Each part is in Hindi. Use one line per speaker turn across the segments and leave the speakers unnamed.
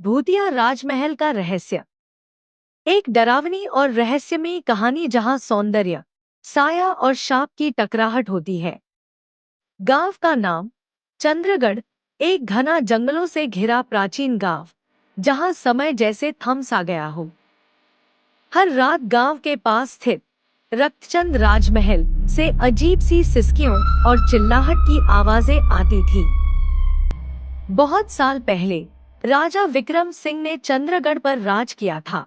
भूतिया राजमहल का रहस्य। एक डरावनी और रहस्यमयी कहानी जहां सौंदर्य, साया और शाप की टकराहट होती है। गांव का नाम चंद्रगढ़, एक घना जंगलों से घिरा प्राचीन गांव, जहां समय जैसे थम सा गया हो। हर रात गांव के पास स्थित रक्तचंद राजमहल से अजीब सी सिसकियों और चिल्लाहट की आवाजें आती थी। बहुत साल पहले राजा विक्रम सिंह ने चंद्रगढ़ पर राज किया था।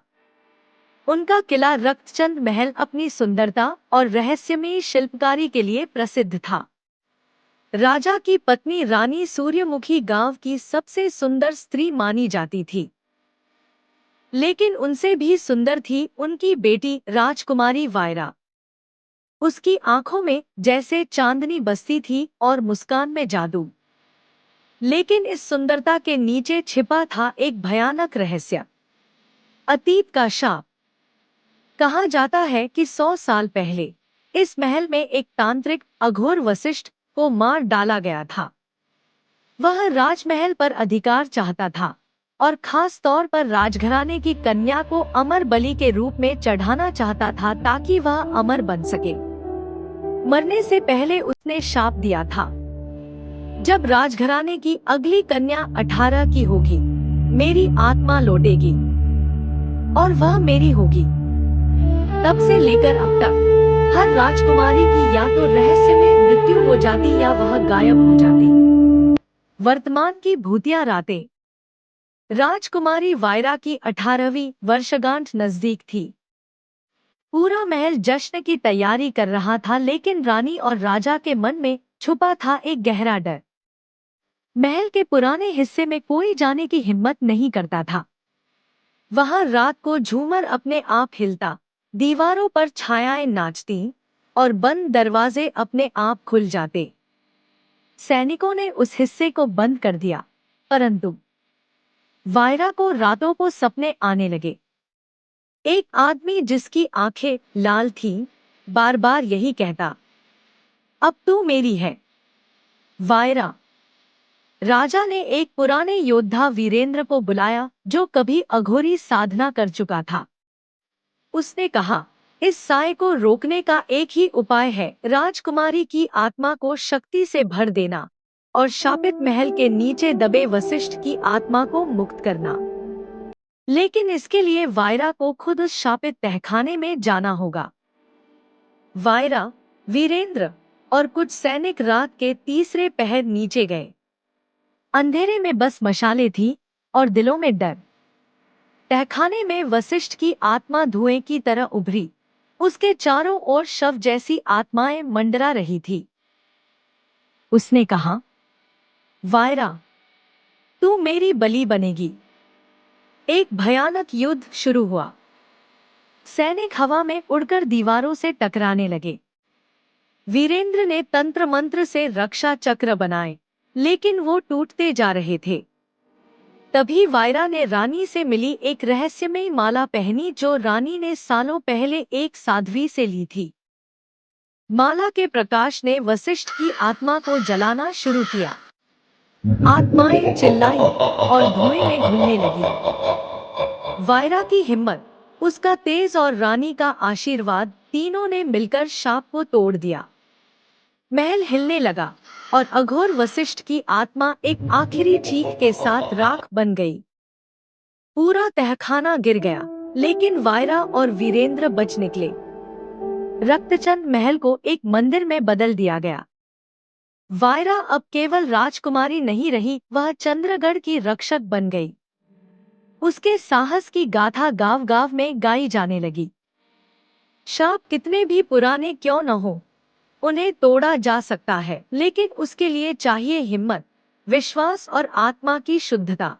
उनका किला रक्तचंद महल अपनी सुंदरता और रहस्यमयी शिल्पकारी के लिए प्रसिद्ध था। राजा की पत्नी रानी सूर्यमुखी गांव की सबसे सुंदर स्त्री मानी जाती थी, लेकिन उनसे भी सुंदर थी उनकी बेटी राजकुमारी वायरा। उसकी आंखों में जैसे चांदनी बसती थी और मुस्कान में जादू। लेकिन इस सुंदरता के नीचे छिपा था एक भयानक रहस्य, अतीत का शाप। कहा जाता है कि 100 साल पहले इस महल में एक तांत्रिक अघोर वशिष्ठ को मार डाला गया था। वह राजमहल पर अधिकार चाहता था और खास तौर पर राजघराने की कन्या को अमर बलि के रूप में चढ़ाना चाहता था ताकि वह अमर बन सके। मरने से पहले उसने शाप दिया था, जब राजघराने की अगली कन्या 18 की होगी, मेरी आत्मा लौटेगी और वह मेरी होगी। तब से लेकर अब तक हर राजकुमारी की या तो रहस्य में मृत्यु हो जाती या वह गायब हो जाती। वर्तमान की भूतिया रातें। राजकुमारी वायरा की 18वीं वर्षगांठ नजदीक थी। पूरा महल जश्न की तैयारी कर रहा था, लेकिन रानी और राजा के मन में छुपा था एक गहरा डर। महल के पुराने हिस्से में कोई जाने की हिम्मत नहीं करता था। वहां रात को झूमर अपने आप हिलता, दीवारों पर छायाएं नाचती और बंद दरवाजे अपने आप खुल जाते। सैनिकों ने उस हिस्से को बंद कर दिया, परंतु वायरा को रातों को सपने आने लगे। एक आदमी जिसकी आंखें लाल थीं, बार बार यही कहता, अब तू मेरी है वायरा। राजा ने एक पुराने योद्धा वीरेंद्र को बुलाया, जो कभी अघोरी साधना कर चुका था। उसने कहा, इस साए को रोकने का एक ही उपाय है, राजकुमारी की आत्मा को शक्ति से भर देना और शापित महल के नीचे दबे वशिष्ठ की आत्मा को मुक्त करना। लेकिन इसके लिए वायरा को खुद उस शापित तहखाने में जाना होगा। वायरा, वीरेंद्र और कुछ सैनिक रात के तीसरे पहर नीचे गए। अंधेरे में बस मशालें थी और दिलों में डर। तहखाने में वशिष्ठ की आत्मा धुएं की तरह उभरी। उसके चारों ओर शव जैसी आत्माएं मंडरा रही थी। उसने कहा, वायरा, तू मेरी बलि बनेगी। एक भयानक युद्ध शुरू हुआ। सैनिक हवा में उड़कर दीवारों से टकराने लगे। वीरेंद्र ने तंत्र मंत्र से रक्षा चक्र बनाए, लेकिन वो टूटते जा रहे थे। तभी वायरा ने रानी से मिली एक रहस्यमयी माला पहनी, जो रानी ने सालों पहले एक साध्वी से ली थी। माला के प्रकाश ने वशिष्ठ की आत्मा को जलाना शुरू किया। आत्माएं चिल्लाई और धुएं में घुलने लगी। वायरा की हिम्मत, उसका तेज और रानी का आशीर्वाद, तीनों ने मिलकर शाप को तोड़ दिया। महल हिलने लगा और अघोर वशिष्ठ की आत्मा एक आखिरी चीख के साथ राख बन गई। पूरा तहखाना गिर गया, लेकिन वायरा और वीरेंद्र बच निकले। रक्तचंद महल को एक मंदिर में बदल दिया गया। वायरा अब केवल राजकुमारी नहीं रही, वह चंद्रगढ़ की रक्षक बन गई। उसके साहस की गाथा गांव गांव में गाई जाने लगी। शाप कितने भी पुराने क्यों न हो, उन्हें तोड़ा जा सकता है, लेकिन उसके लिए चाहिए हिम्मत, विश्वास और आत्मा की शुद्धता।